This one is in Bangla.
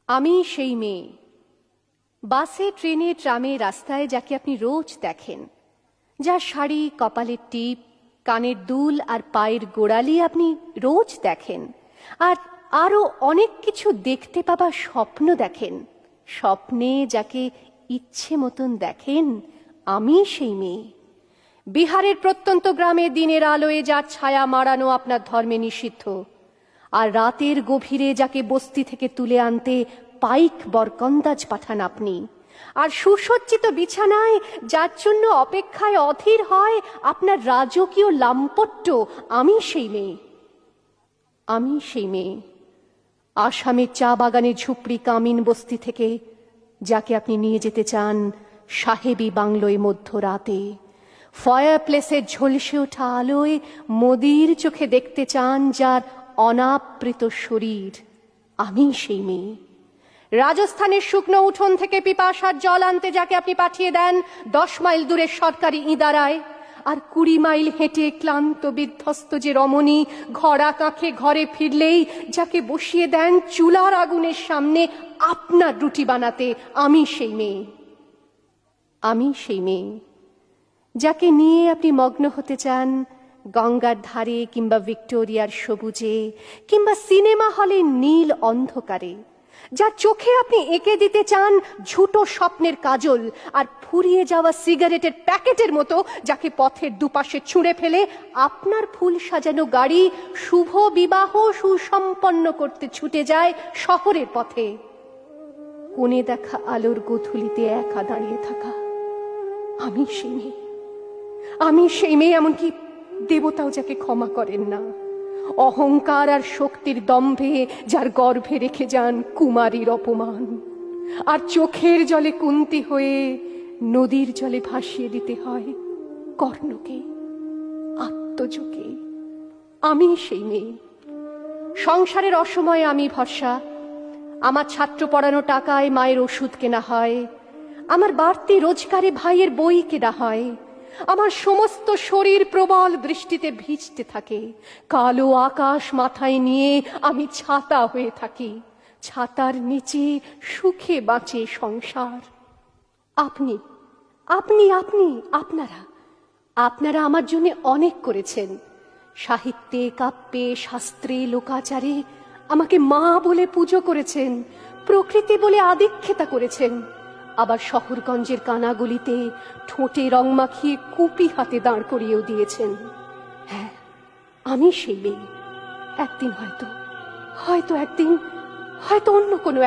আমি সেই মেয়ে, বাসে ট্রেনে ট্রামে রাস্তায় যাকে আপনি রোজ দেখেন, যার শাড়ি, কপালের টিপ, কানের দুল আর পায়ের গোড়ালি আপনি রোজ দেখেন, আর আরো অনেক কিছু দেখতে পাবার স্বপ্ন দেখেন। স্বপ্নে যাকে ইচ্ছে মতন দেখেন, আমি সেই মেয়ে। বিহারের প্রত্যন্ত গ্রামে দিনের আলোয় যার ছায়া মাড়ানো আপনার ধর্মে নিষিদ্ধ, আর রাতের গভীরে যাকে বস্তি থেকে তুলে আনতে পাইক বরকন্দাজ পাঠান আপনি, আর সুসজ্জিত বিছানায় যার জন্য অপেক্ষায় অধীর হয় আপনার রাজকীয় লাম্পট্য, আমি সেই মেয়ে। আমি সেই মেয়ে, আসামের চা বাগানে ঝুপড়ি কামিন বস্তি থেকে যাকে আপনি নিয়ে যেতে চান সাহেবী বাংলোয় মধ্যরাতে, ফায়ার প্লেসের ঝলসে ওঠা আলোয় মোদির চোখে দেখতে চান যার অনাবৃত শরীর, আমি সেই মেয়ে। রাজস্থানের শুকনো উঠোন থেকে পিপাসার জল আনতে যাকে আপনি পাঠিয়ে দেন 10 মাইল দূরের সরকারি ইদারায়, আর 20 মাইল হেঁটে ক্লান্ত বিধ্বস্ত যে রমণী ঘরা কাঁখে ঘরে ফিরলেই যাকে বসিয়ে দেন চুলার আগুনের সামনে আপনার রুটি বানাতে, আমি সেই মেয়ে। আমি সেই মেয়ে যাকে নিয়ে আপনি মগ্ন হতে চান গঙ্গার ধারে কিংবা ভিক্টোরিয়ার সবুজে কিংবা সিনেমা হলে নীল অন্ধকারে, যার চোখে আপনি এঁকে দিতে চান ঝুটো স্বপ্নের কাজল, আর ফুরিয়ে যাওয়া সিগারেটের প্যাকেটের মতো যাকে পথের দুপাশে ছুঁড়ে ফেলে আপনার ফুল সাজানো গাড়ি শুভ বিবাহ সুসম্পন্ন করতে ছুটে যায় শহরের পথে। কোণে দেখা আলোর গোধূলিতে একা দাঁড়িয়ে থাকা, আমি সেই মেয়ে। আমি সেই মেয়ে, এমনকি দেবতাও যাকে ক্ষমা করেন না, অহংকার আর শক্তির দম্ভে যার গর্ভে রেখে যান কুমারীর অপমান, আর চোখের জলে কুন্তি হয়ে নদীর জলে ভাসিয়ে দিতে হয় কর্ণকে, আত্মজকে। আমি সেই মেয়ে। সংসারের অসময়ে আমি ভরসা, আমার ছাত্র পড়ানো টাকায় মায়ের ওষুধ কেনা হয়, আমার বাড়তি রোজগারে ভাইয়ের বই কেনা হয়, আমার সমস্ত শরীর প্রবল বৃষ্টিতে ভিজতে থাকে, কালো আকাশ মাথায় নিয়ে আমি ছাতা হয়ে থাকি, ছাতার নিচে সুখে বাঁচে সংসার। আপনি আপনি আপনি আপনারা আপনারা আমার জন্য অনেক করেছেন। সাহিত্যে, কাব্যে, শাস্ত্রে, লোকাচারে আমাকে মা বলে পুজো করেছেন, প্রকৃতি বলে আদিক্ষেতা করেছেন, আবার শহরগঞ্জের কানাগলিতে ঠোঁটে রং মাখিয়ে কুপি হাতে দাঁড় করিয়েও দিয়েছেন। হ্যাঁ, আমি সেই মেয়ে। একদিন হয়তো হয়তো একদিন হয়তো অন্য কোনো